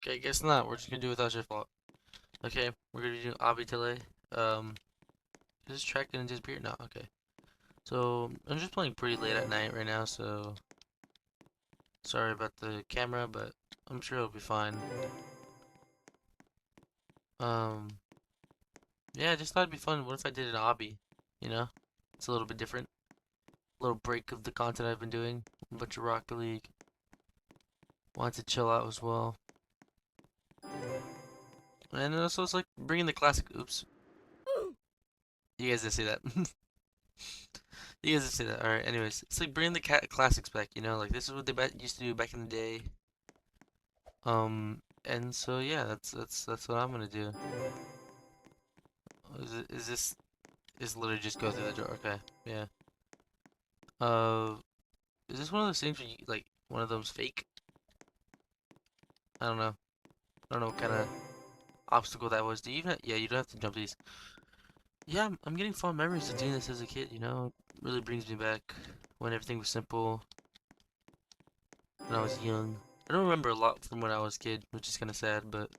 Okay, guess not. We're just gonna do without your fault. Okay, we're gonna do obby delay. Um, is this track gonna disappear? No, okay. So, I'm just playing pretty late at night right now, so sorry about the camera, but I'm sure it'll be fine. Um, yeah, I just thought it'd be fun. What if I did an obby? You know? It's a little bit different. A little break of the content I've been doing. A bunch of Rocket League. Wanted to chill out as well. And also, it's like bringing the classic. Oops. You guys didn't see that. You guys didn't see that. Alright, anyways. It's like bringing the classics back, you know? Like, this is what they used to do back in the day. And so, yeah, that's what I'm gonna do. Is this. Is literally just go through the door. Okay, yeah. Uh, is this one of those things where you, like, one of those fake? I don't know. I don't know what kind of obstacle that was. Do you even, yeah, you don't have to jump these. Yeah, I'm getting fond memories of doing this as a kid, you know? It really brings me back when everything was simple, when I was young. I don't remember a lot from when I was a kid, which is kind of sad, but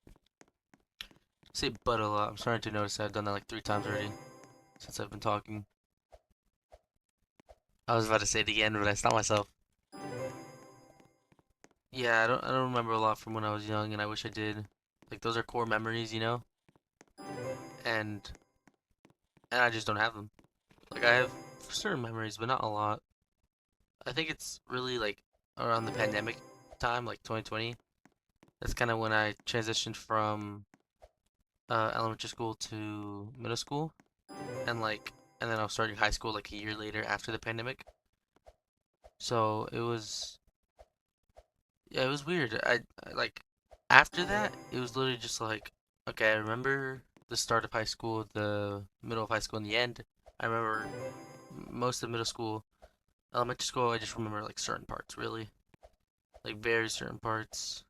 I say but a lot. I'm starting to notice that I've done that like 3 times already since I've been talking. I was about to say it again, but I stopped myself. Yeah, I don't remember a lot from when I was young, and I wish I did. Like those are core memories, you know? And I just don't have them. Like I have certain memories, but not a lot. I think it's really like around the pandemic time, like 2020. That's kind of when I transitioned from elementary school to middle school, and and then I was starting high school like a year later after the pandemic. So it was, yeah, it was weird. I like after that, it was literally just like, okay, I remember the start of high school, the middle of high school, and the end. I remember most of middle school. Elementary school, I just remember like certain parts, really, like very certain parts.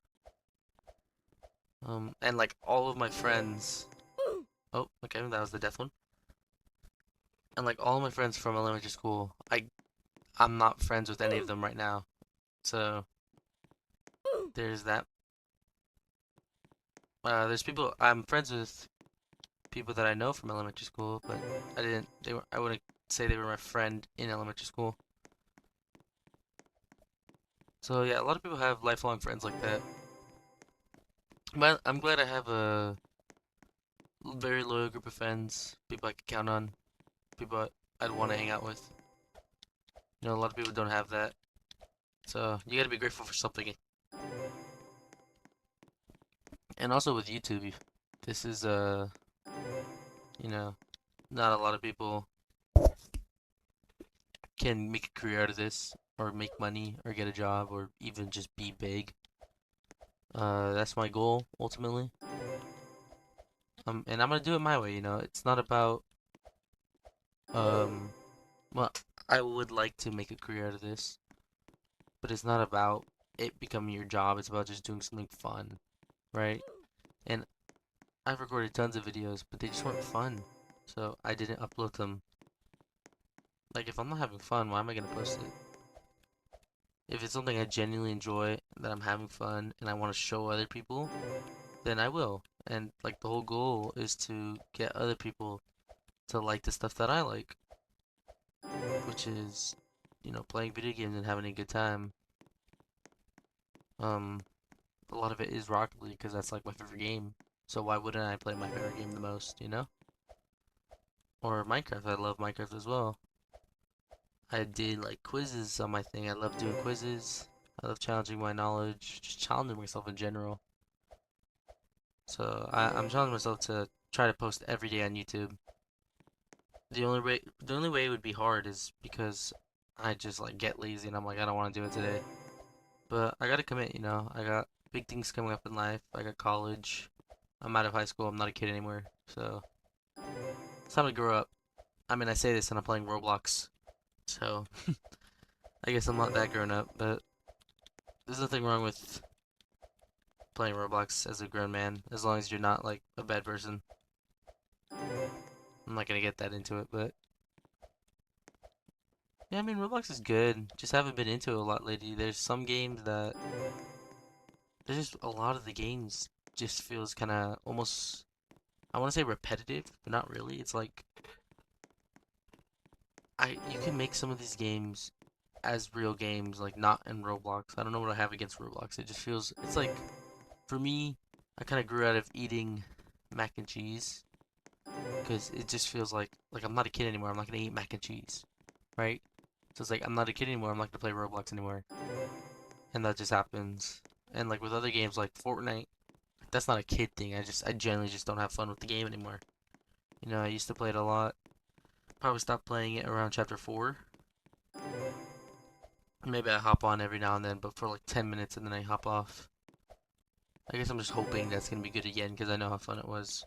And like all of my friends. Oh, okay, that was the death one. And like all of my friends from elementary school, I'm not friends with any of them right now. So there's that. There's people I'm friends with people that I know from elementary school, but I didn't. They were. I wouldn't say they were my friend in elementary school. So yeah, a lot of people have lifelong friends like that. But I'm glad I have a very loyal group of friends, people I can count on, people I'd want to hang out with. You know, a lot of people don't have that. So you gotta be grateful for something. And also with YouTube, this is you know, not a lot of people can make a career out of this or make money or get a job or even just be big. That's my goal ultimately. And I'm gonna do it my way, you know. It's not about um well, I would like to make a career out of this, but it's not about it becoming your job. It's about just doing something fun, right? And I've recorded tons of videos, but they just weren't fun. So I didn't upload them. Like if I'm not having fun, why am I gonna post it? If it's something I genuinely enjoy, that I'm having fun, and I want to show other people, then I will. And like the whole goal is to get other people to like the stuff that I like, which is, you know, playing video games and having a good time. Um, a lot of it is Rocket League because that's like my favorite game. So why wouldn't I play my favorite game the most, you know? Or Minecraft, I love Minecraft as well. I did like quizzes on my thing. I love doing quizzes. I love challenging my knowledge, just challenging myself in general. So I'm challenging myself to try to post every day on YouTube. The only way it would be hard is because I just like get lazy and I'm like I don't want to do it today. But I gotta commit, you know. I got big things coming up in life. I got college. I'm out of high school. I'm not a kid anymore. So it's time to grow up. I mean, I say this and I'm playing Roblox. So I guess I'm not that grown up, but there's nothing wrong with playing Roblox as a grown man, as long as you're not like a bad person. I'm not gonna get that into it, but yeah, I mean Roblox is good. Just haven't been into it a lot lately. There's some games that there's just a lot of the games just feels kind of almost, I want to say repetitive, but not really. It's like you can make some of these games as real games, like not in Roblox. I don't know what I have against Roblox. It just feels, it's like, for me, I kind of grew out of eating mac and cheese because it just feels like I'm not a kid anymore. I'm not gonna eat mac and cheese, right? So it's like I'm not a kid anymore. I'm not gonna play Roblox anymore, and that just happens. And like with other games like Fortnite, that's not a kid thing. I generally just don't have fun with the game anymore. You know, I used to play it a lot. Probably stopped playing it around chapter 4. Maybe I hop on every now and then, but for like 10 minutes and then I hop off. I guess I'm just hoping that's gonna be good again because I know how fun it was.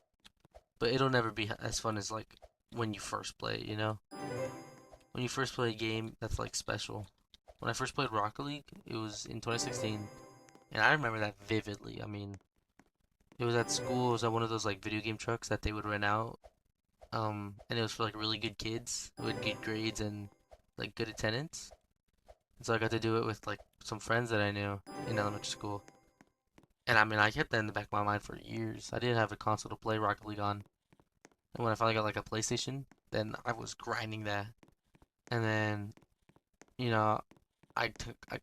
But it'll never be as fun as like when you first play it, you know? When you first play a game, that's like special. When I first played Rocket League, it was in 2016, and I remember that vividly. I mean, it was at school, it was at one of those like video game trucks that they would rent out. And it was for like really good kids who had good grades and like good attendance. And so I got to do it with like some friends that I knew in elementary school. And I mean, I kept that in the back of my mind for years. I didn't have a console to play Rocket League on. And when I finally got like a PlayStation, then I was grinding that. And then, you know, I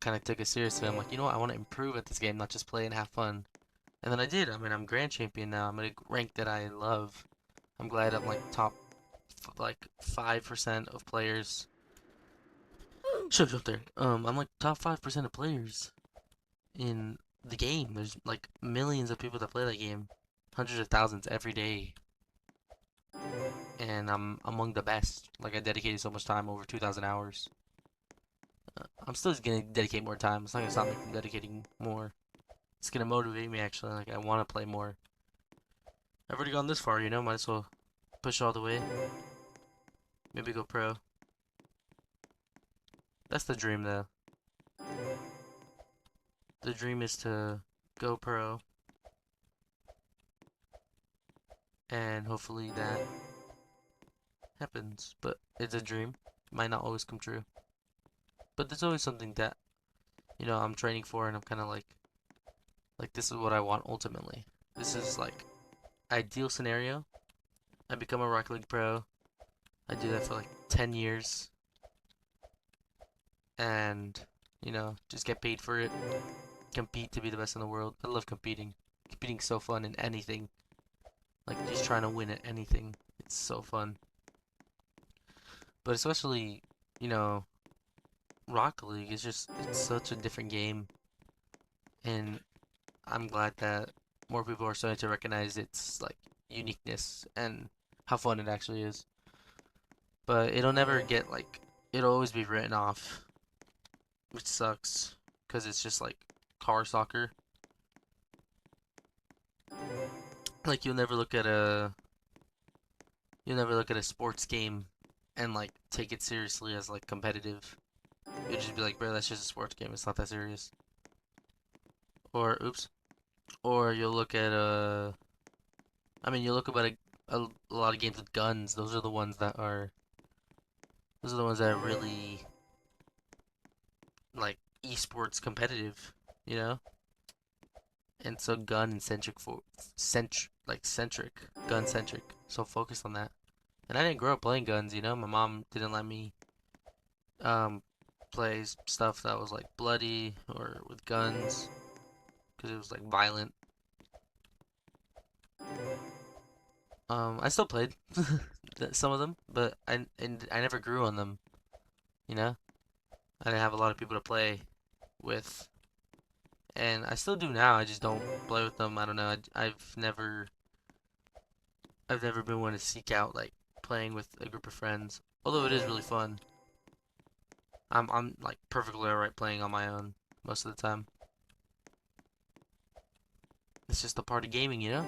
kind of took it seriously. I'm like, you know what? I want to improve at this game, not just play and have fun. And then I did. I mean, I'm grand champion now. I'm at a rank that I love. I'm glad I'm like top like 5% of players. Shut up there. I'm like top 5% of players in the game. There's like millions of people that play that game, hundreds of thousands every day, and I'm among the best. Like I dedicated so much time, over 2,000 hours. I'm still gonna dedicate more time. It's not gonna stop me from dedicating more. It's gonna motivate me actually. Like I want to play more. I've already gone this far, you know. Might as well push all the way. Maybe go pro. That's the dream, though. The dream is to go pro, and hopefully that happens. But it's a dream. It might not always come true. But there's always something that I'm training for, and I'm kind of like this is what I want ultimately. This is like ideal scenario. I become a Rocket League pro. I do that for like 10 years, and just get paid for it. Compete to be the best in the world. I love competing. Competing's so fun in anything. Like just trying to win at anything. It's so fun. But especially, you know, Rocket League is just it's such a different game, and I'm glad that more people are starting to recognize its like uniqueness and how fun it actually is. But it'll never get like it'll always be written off, which sucks because it's just like car soccer. Like you'll never look at a sports game and like take it seriously as like competitive. You'll just be like, bro, that's just a sports game. It's not that serious. Or oops. Or you'll look at I mean, you look about a lot of games with guns. Those are the ones that are really like esports competitive, you know? And so gun centric for centric, gun centric. So focused on that. And I didn't grow up playing guns, you know? My mom didn't let me um play stuff that was like bloody or with guns because it was like violent. I still played some of them, but I never grew on them, you know? I didn't have a lot of people to play with, and I still do now. I just don't play with them. I don't know. I've never been one to seek out like playing with a group of friends. Although it is really fun. I'm like perfectly alright playing on my own most of the time. It's just a part of gaming, you know?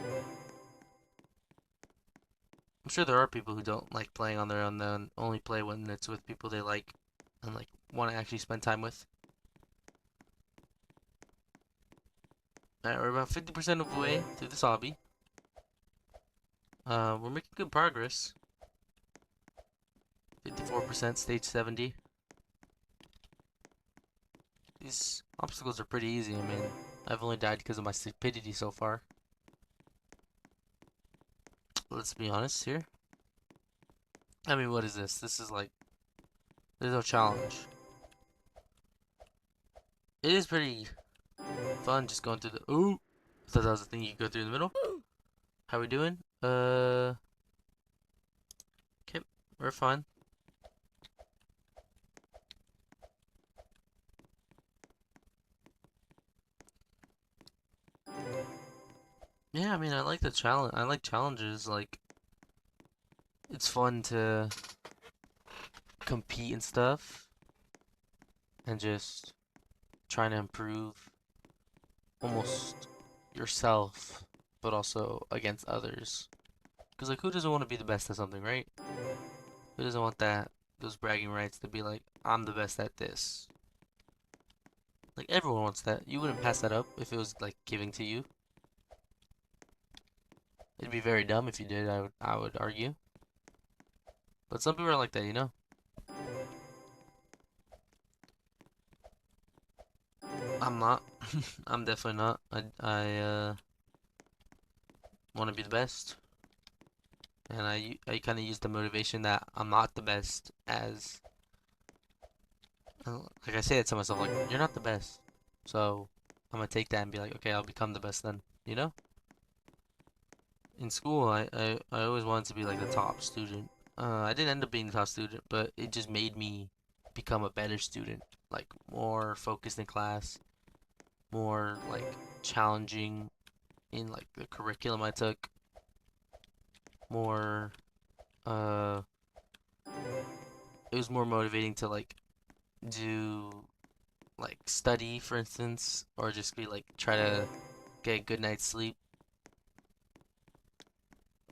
I'm sure there are people who don't like playing on their own though, and only play when it's with people they like and like want to actually spend time with. Alright, we're about 50% of the way through this hobby. We're making good progress. 54% stage 70. These obstacles are pretty easy. I mean, I've only died because of my stupidity so far. Let's be honest here. I mean, what is this? This is like, there's no challenge. It is pretty fun just going through the. Ooh! I thought that was the thing you could go through in the middle. How we doing? Okay, we're fine. Yeah, I mean, I like the challenge. I like challenges. Like, it's fun to compete and stuff, and just trying to improve almost yourself, but also against others. Because like, who doesn't want to be the best at something, right? Who doesn't want those bragging rights to be like, I'm the best at this. Like everyone wants that. You wouldn't pass that up if it was like giving to you. It'd be very dumb if you did, I would argue. But some people are like that, you know? I'm not. I'm definitely not. I want to be the best. And I kind of use the motivation that I'm not the best as like I say it to myself like you're not the best. So I'm gonna take that and be like, okay, I'll become the best then, you know? In school, I always wanted to be like the top student. I didn't end up being the top student, but it just made me become a better student, like more focused in class, more like challenging in like the curriculum I took, more uh it was more motivating to like do like study for instance or just be like try to get a good night's sleep.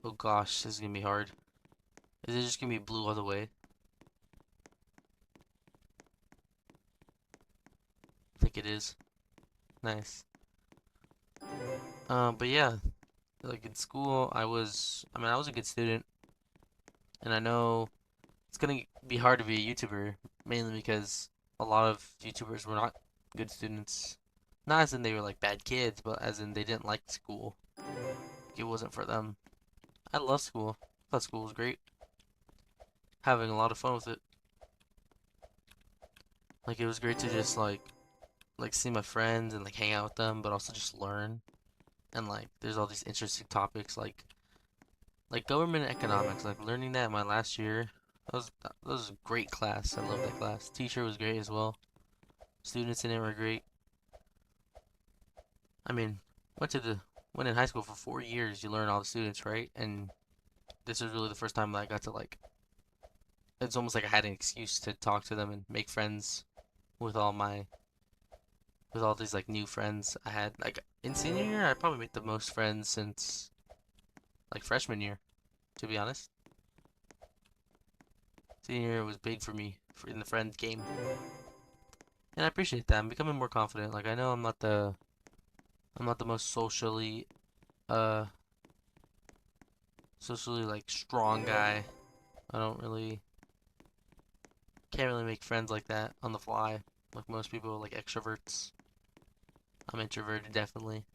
Oh gosh, this is gonna be hard. Is it just gonna be blue all the way? I think it is. Nice. But yeah, like in school, I was a good student, and I know it's gonna be hard to be a YouTuber, mainly because a lot of YouTubers were not good students. Not as in they were like bad kids, but as in they didn't like school. It wasn't for them. I love school. I thought school was great. Having a lot of fun with it. Like it was great to just like see my friends and like hang out with them, but also just learn. And like there's all these interesting topics like government and economics. Like learning that in my last year, that was a great class. I love that class. Teacher was great as well. Students in it were great. I mean, went in high school for 4 years. You learn all the students, right? And this was really the first time that I got to like. It's almost like I had an excuse to talk to them and make friends with with all these like new friends I had. Like in senior year, I probably made the most friends since like freshman year, to be honest. Senior year was big for me in the friend game, and I appreciate that. I'm becoming more confident. Like I know I'm not the most uh socially like strong guy. I don't really can't really make friends like that on the fly. Like most people like extroverts. I'm introverted definitely,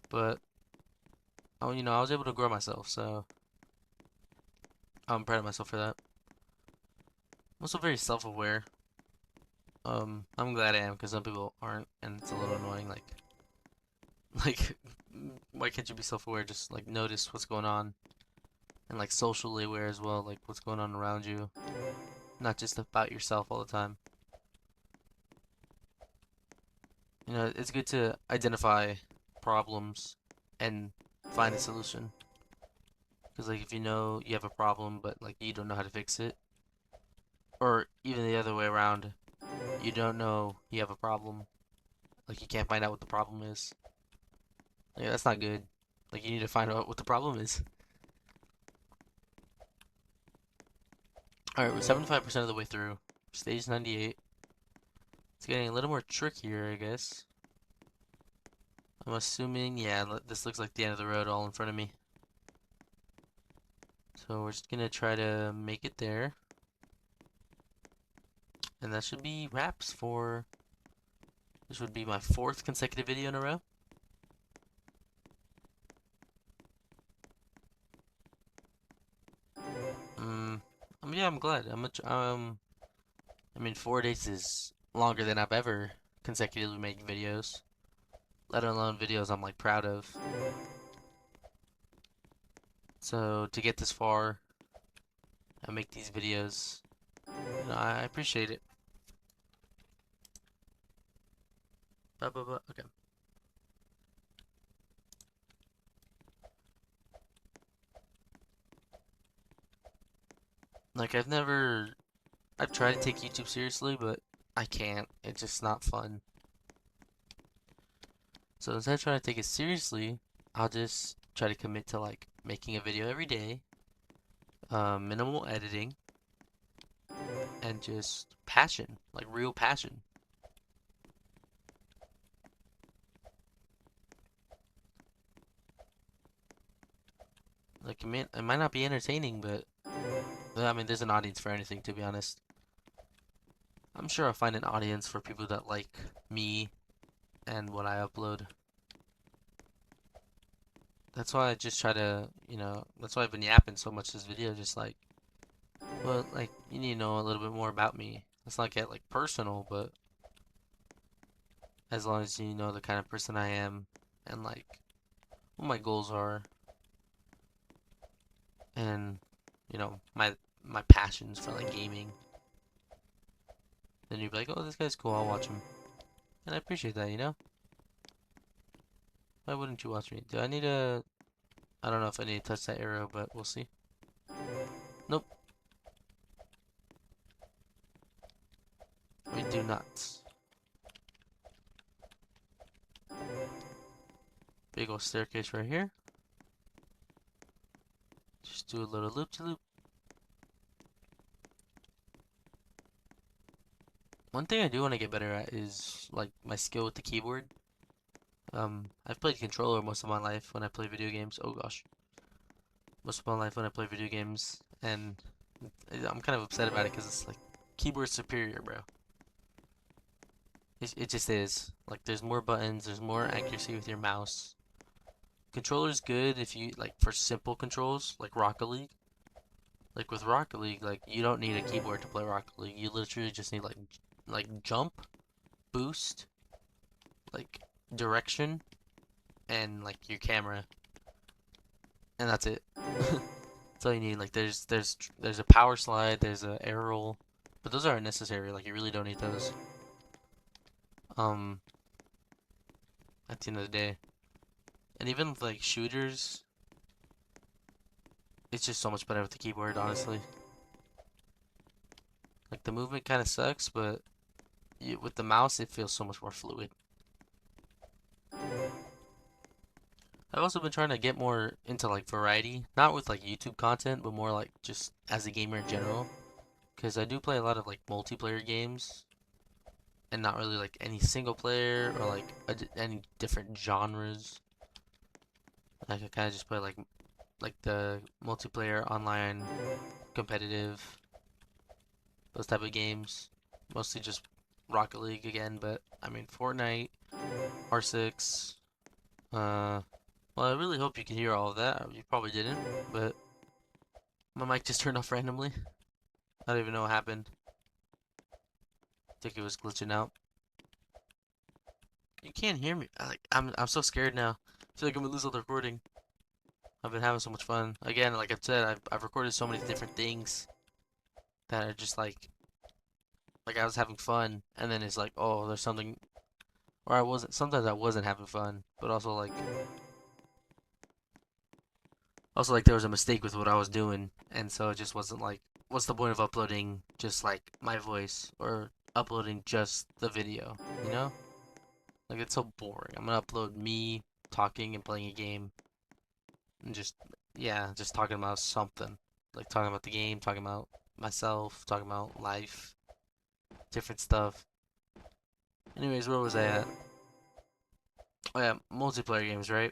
but oh, I was able to grow myself, so I'm proud of myself for that. I'm also very self-aware. I'm glad I am because some people aren't, and it's a little annoying. Like, why can't you be self-aware? Just like notice what's going on, and like socially aware as well, like what's going on around you, not just about yourself all the time. It's good to identify problems and find a solution. Because like if you know you have a problem, but like you don't know how to fix it, or even the other way around, you don't know you have a problem, like you can't find out what the problem is. Like that's not good. Like you need to find out what the problem is. All right, we're 75% of the way through. Stage 98. It's getting a little more trickier, I guess. I'm assuming, yeah, this looks like the end of the road all in front of me. So we're just gonna try to make it there. And that should be wraps for This would be my fourth consecutive video in a row. Yeah, I'm glad. I mean, 4 days is longer than I've ever consecutively made videos, let alone videos I'm like proud of. So to get this far and make these videos, I appreciate it. Okay. Like I've tried to take YouTube seriously, but I can't. It's just not fun. So instead of trying to take it seriously, I'll just try to commit to like making a video every day, minimal editing, and just passion, like real passion. Like it might not be entertaining, but I mean, there's an audience for anything, to be honest. I'm sure I'll find an audience for people that like me and what I upload. That's why I just try to, that's why I've been yapping so much this video, just like, well, like, you need to know a little bit more about me. Let's not get like personal, but as long as you know the kind of person I am and like what my goals are and my passions for like gaming, then you'd be like, oh, this guy's cool, I'll watch him. And I appreciate that, you know? Why wouldn't you watch me? Do I need to I don't know if I need to touch that arrow, but we'll see. Nope, we do not. Big old staircase right here. Just do a little loop-to-loop. One thing I do want to get better at is like my skill with the keyboard. I've played controller most of my life when I play video games. Oh gosh, most of my life when I play video games, and I'm kind of upset about it because it's like keyboard superior, bro. It just is. Like there's more buttons, there's more accuracy with your mouse. Controller's good if you like for simple controls like Rocket League. Like with Rocket League, like you don't need a keyboard to play Rocket League. You literally just need like jump, boost, like direction, and like your camera, and that's it. That's all you need. Like there's a power slide, there's a air roll, but those aren't necessary. Like you really don't need those. Um, at the end of the day, and even with, like shooters, it's just so much better with the keyboard, honestly. Like the movement kind of sucks, but with the mouse, it feels so much more fluid. I've also been trying to get more into like variety, not with like YouTube content, but more like just as a gamer in general. Because I do play a lot of like multiplayer games, and not really like any single player or like any different genres. Like I kind of just play like the multiplayer online competitive those type of games. Mostly just Rocket League again, but I mean Fortnite, R6. Uh, well, I really hope you can hear all of that. You probably didn't, but my mic just turned off randomly. I don't even know what happened. I think it was glitching out. You can't hear me. I'm so scared now. I feel like I'm gonna lose all the recording. I've been having so much fun. Again, like I've said, I've recorded so many different things that are just like I was having fun, and then it's like, oh, there's something, or I wasn't. Sometimes I wasn't having fun, but also like there was a mistake with what I was doing, and so it just wasn't like, what's the point of uploading just like my voice or uploading just the video, you know? Like it's so boring. I'm gonna upload me talking and playing a game and just yeah, just talking about something. Like talking about the game, talking about myself, talking about life, different stuff. Anyways, where was I at? Oh yeah, multiplayer games, right?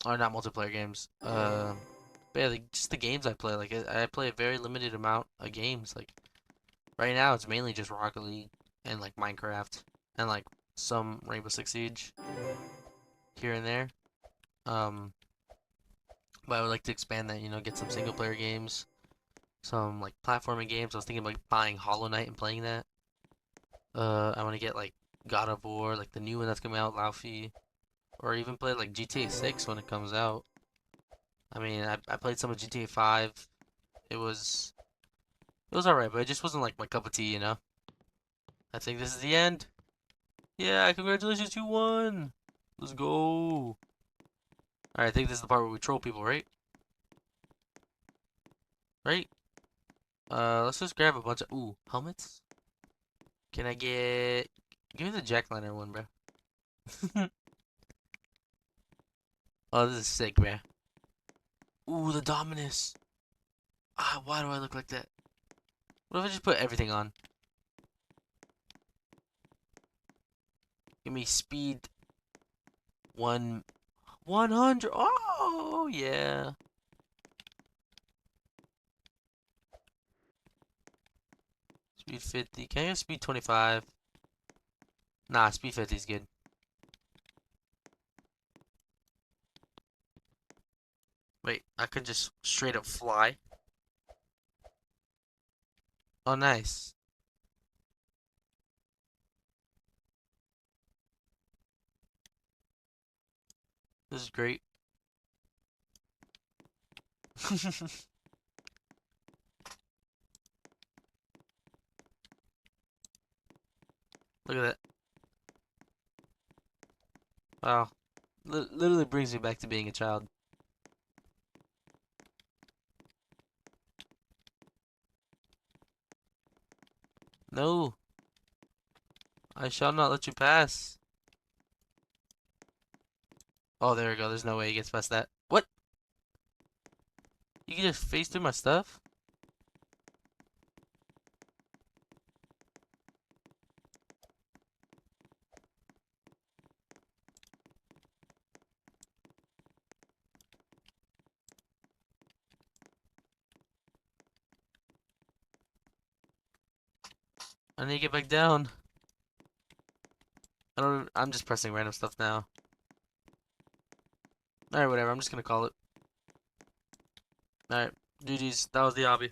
Or not multiplayer games. But yeah, like, just the games I play. Like I play a very limited amount of games. Like right now, it's mainly just Rocket League. and like Minecraft and like some Rainbow Six Siege here and there. Um, but I would like to expand that, get some single player games, some like platforming games. I was thinking of like buying Hollow Knight and playing that. I want to get like God of War, like the new one that's coming out, Laufey, or even play like GTA 6 when it comes out. I mean, I played some of GTA 5. It was it was alright, but it just wasn't like my cup of tea. I think this is the end. Yeah, congratulations, you won. Let's go. Alright, I think this is the part where we troll people, right? Right? Let's just grab a bunch of helmets. Can I get? Give me the jackliner one, bro. Oh, this is sick, man. Ooh, the Dominus. Ah, why do I look like that? What if I just put everything on? Give me speed 100. Oh, yeah. Speed 50. Can I get speed 25? Nah, speed 50 is good. Wait, I could just straight up fly. Oh, nice. This is great. Look at that. Wow. Literally brings me back to being a child. No, I shall not let you pass. Oh, there we go. There's no way he gets past that. What? You can just face through my stuff? I need to get back down. I'm just pressing random stuff now. Alright, whatever. I'm just gonna call it. Alright, GG's. That was the obby.